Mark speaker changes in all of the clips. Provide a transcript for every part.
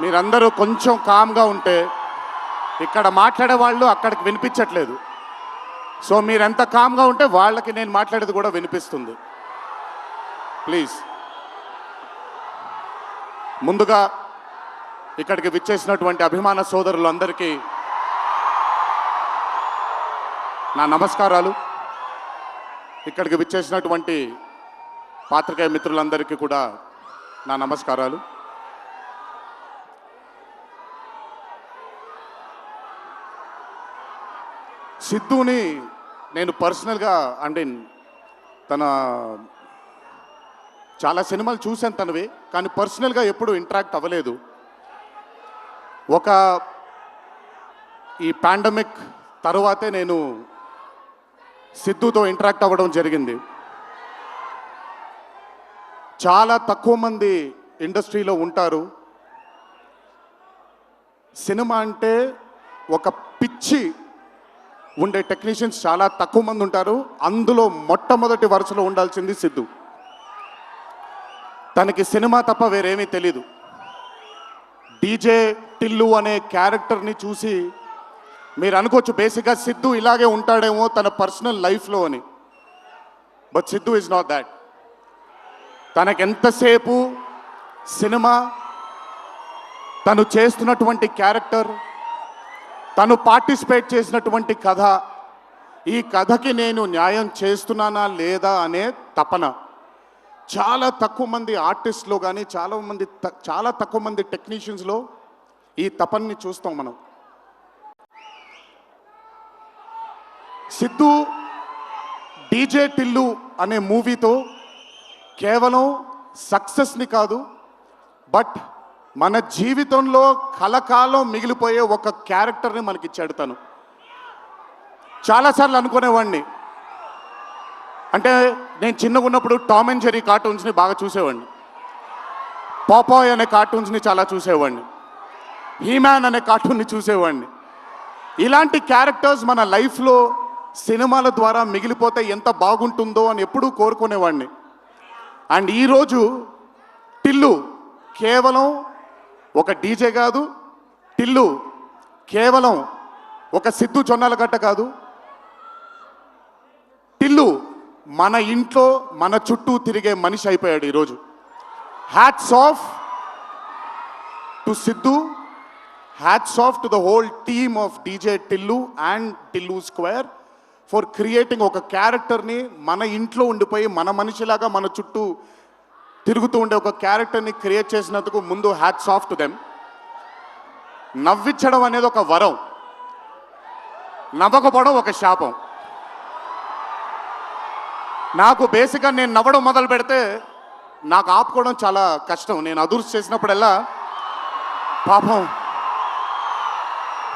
Speaker 1: మీరందరూ కొంచెం కామ్గా ఉంటే ఇక్కడ మాట్లాడే వాళ్ళు అక్కడికి వినిపించట్లేదు. సో మీరెంత కామ్గా ఉంటే వాళ్ళకి నేను మాట్లాడేది కూడా వినిపిస్తుంది. ప్లీజ్. ముందుగా ఇక్కడికి విచ్చేసినటువంటి అభిమాన సోదరులందరికీ నా నమస్కారాలు. ఇక్కడికి విచ్చేసినటువంటి పాత్రికేయ మిత్రులందరికీ కూడా నా నమస్కారాలు. సిద్ధుని నేను పర్సనల్గా అంటే తన చాలా సినిమాలు చూశాను తనవి, కానీ పర్సనల్గా ఎప్పుడు ఇంటరాక్ట్ అవ్వలేదు. ఈ పాండమిక్ తరువాతే నేను సిద్ధుతో ఇంటరాక్ట్ అవ్వడం జరిగింది. చాలా తక్కువ మంది ఇండస్ట్రీలో ఉంటారు. సినిమా అంటే ఒక పిచ్చి ఉండే టెక్నీషియన్స్ చాలా తక్కువ మంది ఉంటారు. అందులో మొట్టమొదటి వరుసలో ఉండాల్సింది సిద్ధు. తనకి సినిమా తప్ప వేరేమీ తెలీదు. డీజే టిల్లు అనే క్యారెక్టర్ని చూసి మీరు అనుకోవచ్చు బేసిక్గా సిద్ధు ఇలాగే ఉంటాడేమో తన పర్సనల్ లైఫ్లో అని. But Siddhu is not that. తనకెంతసేపు సినిమా, తను చేస్తున్నటువంటి క్యారెక్టర్, తను పార్టిసిపేట్ చేసినటువంటి కథ, ఈ కథకి నేను న్యాయం చేస్తున్నానా లేదా అనే తపన. చాలా తక్కువ మంది ఆర్టిస్ట్లో కానీ చాలా తక్కువ మంది టెక్నీషియన్స్లో ఈ తపనని చూస్తాం మనం. సిద్ధు డీజే టిల్లు అనే మూవీతో కేవలం సక్సెస్ని కాదు, బట్ మన జీవితంలో కలకాలం మిగిలిపోయే ఒక క్యారెక్టర్ని మనకిచ్చాడు తను. చాలాసార్లు అనుకునేవాడిని, అంటే నేను చిన్నగా ఉన్నప్పుడు టామ్ అండ్ జెర్రీ కార్టూన్స్ని బాగా చూసేవాడిని, పాపాయ్ అనే కార్టూన్స్ని చాలా చూసేవాడిని, హీమ్యాన్ అనే కార్టూన్ని చూసేవాడిని. ఇలాంటి క్యారెక్టర్స్ మన లైఫ్లో సినిమాల ద్వారా మిగిలిపోతే ఎంత బాగుంటుందో అని ఎప్పుడూ కోరుకునేవాడిని. అండ్ ఈరోజు టిల్లు కేవలం ఒక డీజే కాదు, టిల్లు కేవలం ఒక సిద్ధు జొన్నలగడ్డ కాదు, టిల్లు మన ఇంట్లో మన చుట్టూ తిరిగే మనిషి అయిపోయాడు ఈరోజు. Hats off to Siddhu, hats off to the whole team of DJ Tillu and Tillu square for creating ఒక క్యారెక్టర్ని మన ఇంట్లో ఉండిపోయి మన మనిషిలాగా మన చుట్టూ తిరుగుతూ ఉండే ఒక క్యారెక్టర్ని క్రియేట్ చేసినందుకు ముందు హ్యాట్స్ ఆఫ్ టు దెమ్. నవ్వించడం అనేది ఒక వరం, నవ్వకపోవడం ఒక శాపం. నాకు బేసిక్గా నేను నవ్వడం మొదలు పెడితే నాకు ఆపుకోవడం చాలా కష్టం. నేను అదుర్స్ చేసినప్పుడల్లా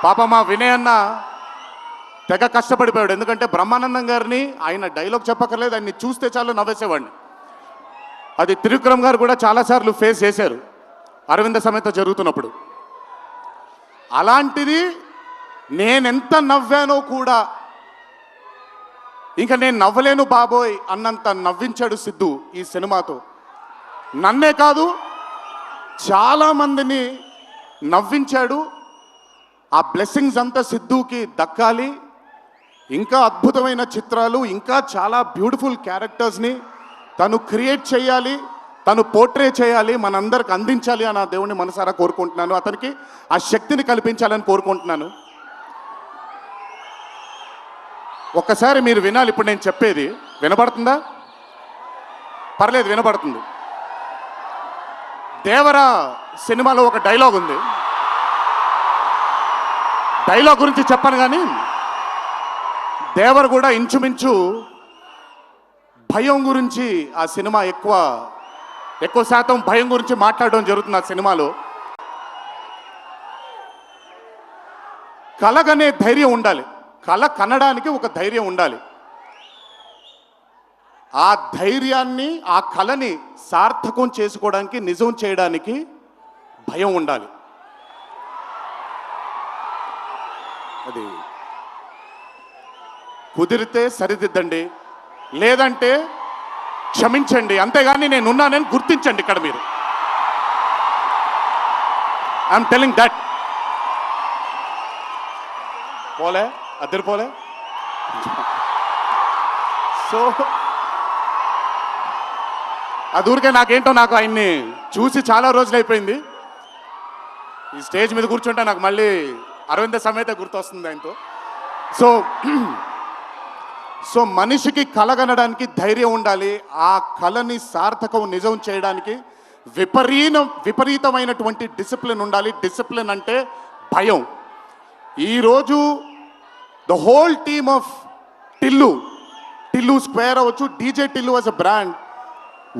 Speaker 1: పాపం మా వినయ్ అన్న తెగ కష్టపడిపోయాడు. ఎందుకంటే బ్రహ్మానందం గారిని ఆయన డైలాగ్ చెప్పక్కర్లేదు, ఆయన్ని చూస్తే చాలు నవ్వేసేవాడిని. అది త్రివిక్రమ్ గారు కూడా చాలాసార్లు ఫేస్ చేశారు అరవింద సమేత జరుగుతున్నప్పుడు. అలాంటిది నేనెంత నవ్వానో కూడా ఇంకా నేను నవ్వలేను బాబోయ్ అన్నంత నవ్వించాడు సిద్ధు ఈ సినిమాతో. నన్నే కాదు చాలామందిని నవ్వించాడు. ఆ బ్లెస్సింగ్స్ అంతా సిద్ధుకి దక్కాలి. ఇంకా అద్భుతమైన చిత్రాలు, ఇంకా చాలా బ్యూటిఫుల్ క్యారెక్టర్స్ని తను క్రియేట్ చేయాలి, తను పోర్ట్రే చేయాలి, మనందరికి అందించాలి అని ఆ దేవుని మనసారా కోరుకుంటున్నాను. అతనికి ఆ శక్తిని కల్పించాలని కోరుకుంటున్నాను. ఒక్కసారి మీరు వినాలి ఇప్పుడు నేను చెప్పేది. వినపడుతుందా? పర్లేదు, వినపడుతుంది. దేవరా సినిమాలో ఒక డైలాగ్ ఉంది. డైలాగ్ గురించి చెప్పను కానీ దేవర్ కూడా ఇంచుమించు భయం గురించి ఆ సినిమా ఎక్కువ శాతం భయం గురించి మాట్లాడడం జరుగుతుంది ఆ సినిమాలో. కలగనే ధైర్యం ఉండాలి, కళ కనడానికి ఒక ధైర్యం ఉండాలి. ఆ ధైర్యాన్ని, ఆ కళని సార్థకం చేసుకోవడానికి, నిజం చేయడానికి భయం ఉండాలి. అది కుదిరితే సరిదిద్దండి, లేదంటే క్షమించండి, అంతేగాని నేనున్నానని గుర్తించండి ఇక్కడ మీరు. I'm telling that. పోలే అద్దరు పోలే. సో అది ఊరికే నాకు ఆయన్ని చూసి చాలా రోజులు అయిపోయింది. ఈ స్టేజ్ మీద కూర్చుంటే నాకు మళ్ళీ అరవింద సమేత గుర్తొస్తుంది ఆయనతో. సో మనిషికి కలగనడానికి ధైర్యం ఉండాలి. ఆ కళని సార్థకం నిజం చేయడానికి విపరీతమైనటువంటి డిసిప్లిన్ ఉండాలి. డిసిప్లిన్ అంటే భయం. ఈరోజు the whole team of Tillu square అవ్వచ్చు, DJ Tillu was a brand.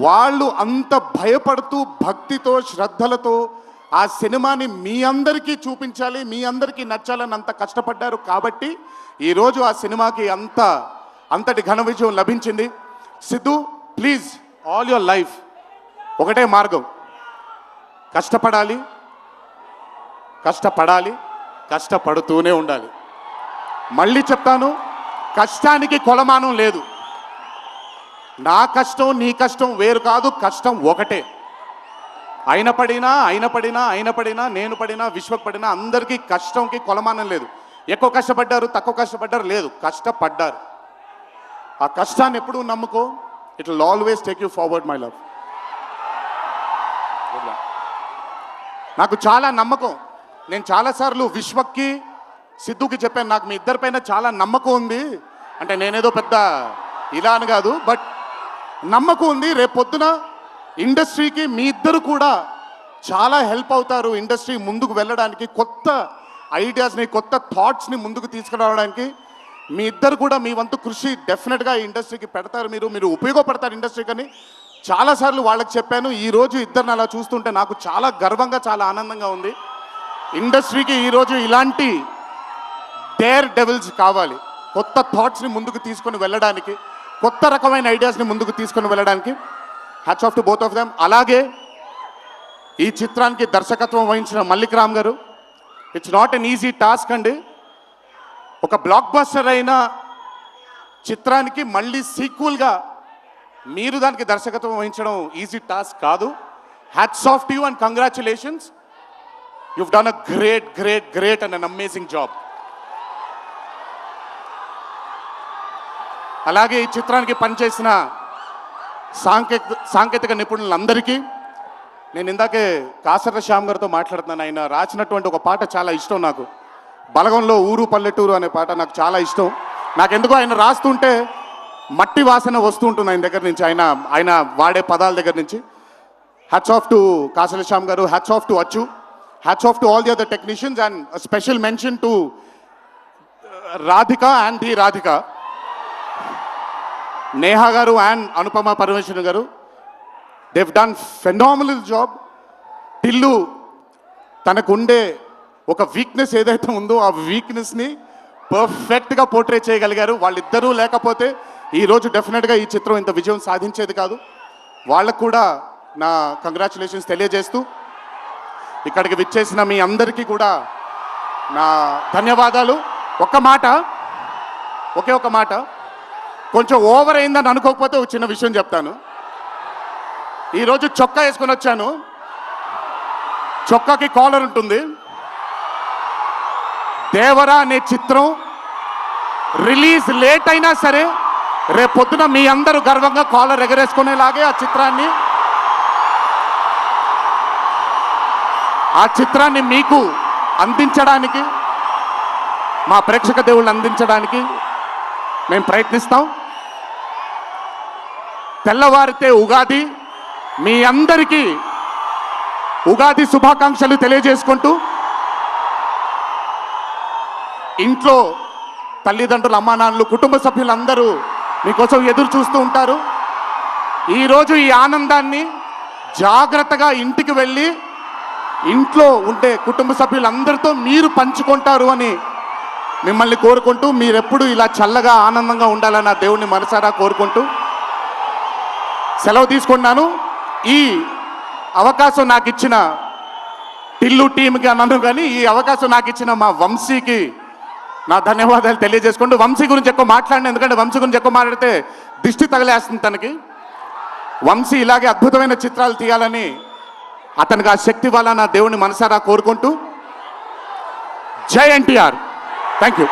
Speaker 1: వాళ్ళు అంత భయపడుతూ భక్తితో శ్రద్ధలతో ఆ సినిమాని మీ అందరికీ చూపించాలి, మీ అందరికీ నచ్చాలని అంత కష్టపడ్డారు. కాబట్టి ఈరోజు ఆ సినిమాకి అంతటి ఘన విజయం లభించింది. Siddhu, please, all your life ఒకటే మార్గం, కష్టపడాలి, కష్టపడుతూనే ఉండాలి. మళ్ళీ చెప్తాను, కష్టానికి కొలమానం లేదు. నా కష్టం నీ కష్టం వేరు కాదు, కష్టం ఒకటే. అయిన పడినా నేను పడినా విశ్వకు పడినా అందరికీ కష్టంకి కొలమానం లేదు. ఎక్కువ కష్టపడ్డారు, తక్కువ కష్టపడ్డారు లేదు, కష్టపడ్డారు. ఆ కష్టాన్ని ఎప్పుడూ నమ్ముకో. It will always take you forward my love. నాకు చాలా నమ్మకం. నేను చాలాసార్లు విశ్వక్కి సిద్ధుకి చెప్పాను, నాకు మీ ఇద్దరిపైన చాలా నమ్మకం ఉంది. అంటే నేనేదో పెద్ద ఇలా అని కాదు, బట్ నమ్మకం ఉంది. రేపొద్దున ఇండస్ట్రీకి మీ ఇద్దరు కూడా చాలా హెల్ప్ అవుతారు. ఇండస్ట్రీ ముందుకు వెళ్ళడానికి, కొత్త ఐడియాస్ని, కొత్త థాట్స్ని ముందుకు తీసుకురావడానికి మీ ఇద్దరు కూడా మీ వంతు కృషి డెఫినెట్గా ఈ ఇండస్ట్రీకి పెడతారు. మీరు ఉపయోగపడతారు ఇండస్ట్రీకి అని చాలాసార్లు వాళ్ళకి చెప్పాను. ఈరోజు ఇద్దరిని అలా చూస్తుంటే నాకు చాలా గర్వంగా, చాలా ఆనందంగా ఉంది. ఇండస్ట్రీకి ఈరోజు ఇలాంటి డేర్ డెవిల్స్ కావాలి, కొత్త థాట్స్ని ముందుకు తీసుకొని వెళ్ళడానికి, కొత్త రకమైన ఐడియాస్ని ముందుకు తీసుకొని వెళ్ళడానికి. Hats off to both of them. అలాగే ఈ చిత్రానికి దర్శకత్వం వహించిన మల్లిక్ రామ్ గారు, it's not an easy task అండి. ఒక బ్లాక్ బస్టర్ అయిన చిత్రానికి మళ్ళీ సీక్వెల్గా మీరు దానికి దర్శకత్వం వహించడం ఈజీ టాస్క్ కాదు. Hats off to you and congratulations. You've done a great and an amazing job. అలాగే ఈ చిత్రానికి పనిచేసిన సాంకేతిక నిపుణులందరికీ, నేను ఇందాకే కాసర్ల శ్యామ్ గారితో మాట్లాడుతున్నాను. ఆయన రాసినటువంటి ఒక పాట చాలా ఇష్టం నాకు, బలగంలో ఊరు పల్లెటూరు అనే పాట నాకు చాలా ఇష్టం. నాకెందుకో ఆయన రాస్తుంటే మట్టి వాసన వస్తూ ఉంటుంది ఆయన దగ్గర నుంచి, ఆయన వాడే పదాల దగ్గర నుంచి. Hats off to Kasarla Shyam garu, hats off to Achu, hats off to all the other technicians, and special mention to Radhika and the Radhika, Neha garu and Anupama Parameswaran garu. They've done phenomenal job. Tillu తనకుండే ఒక వీక్నెస్ ఏదైతే ఉందో ఆ వీక్నెస్ని పర్ఫెక్ట్గా పోర్ట్రే చేయగలిగారు. వాళ్ళిద్దరూ లేకపోతే ఈరోజు డెఫినెట్గా ఈ చిత్రం ఇంత విజయం సాధించేది కాదు. వాళ్ళకు కూడా నా కంగ్రాచులేషన్స్ తెలియజేస్తూ, ఇక్కడికి విచ్చేసిన మీ అందరికీ కూడా నా ధన్యవాదాలు. ఒకే ఒక మాట, కొంచెం ఓవర్ అయిందని అనుకోకపోతే ఒక చిన్న విషయం చెప్తాను. ఈరోజు చొక్కా వేసుకొని వచ్చాను, చొక్కాకి కాలర్ ఉంటుంది. దేవరా అనే చిత్రం రిలీజ్ లేట్ అయినా సరే రేపొద్దున మీ అందరూ గర్వంగా కాలర్ ఎగరేసుకునేలాగే ఆ చిత్రాన్ని మీకు అందించడానికి, మా ప్రేక్షక దేవుళ్ళని అందించడానికి మేము ప్రయత్నిస్తాం. తెల్లవారితే ఉగాది, మీ అందరికీ ఉగాది శుభాకాంక్షలు తెలియజేసుకుంటూ, ఇంట్లో తల్లిదండ్రులు, అమ్మానాన్నలు, కుటుంబ సభ్యులందరూ మీకోసం ఎదురు చూస్తూ ఉంటారు. ఈరోజు ఈ ఆనందాన్ని జాగ్రత్తగా ఇంటికి వెళ్ళి ఇంట్లో ఉండే కుటుంబ సభ్యులందరితో మీరు పంచుకుంటారు అని మిమ్మల్ని కోరుకుంటూ, మీరెప్పుడు ఇలా చల్లగా ఆనందంగా ఉండాలని ఆ దేవుణ్ణి మనసారా కోరుకుంటూ సెలవు తీసుకున్నాను. ఈ అవకాశం నాకు ఇచ్చిన టిల్లు టీంకి అన్నాను, కానీ ఈ అవకాశం నాకు ఇచ్చిన మా వంశీకి నా ధన్యవాదాలు తెలియజేసుకుంటూ, వంశీ గురించి ఎక్కువ మాట్లాడిన, ఎందుకంటే వంశీ గురించి ఎక్కువ మాట్లాడితే దిష్టి తగిలేస్తుంది తనకి. వంశీ ఇలాగే అద్భుతమైన చిత్రాలు తీయాలని అతనికి ఆ శక్తి వల్ల నా దేవుని మనసారా కోరుకుంటూ జై ఎన్టీఆర్. Thank you.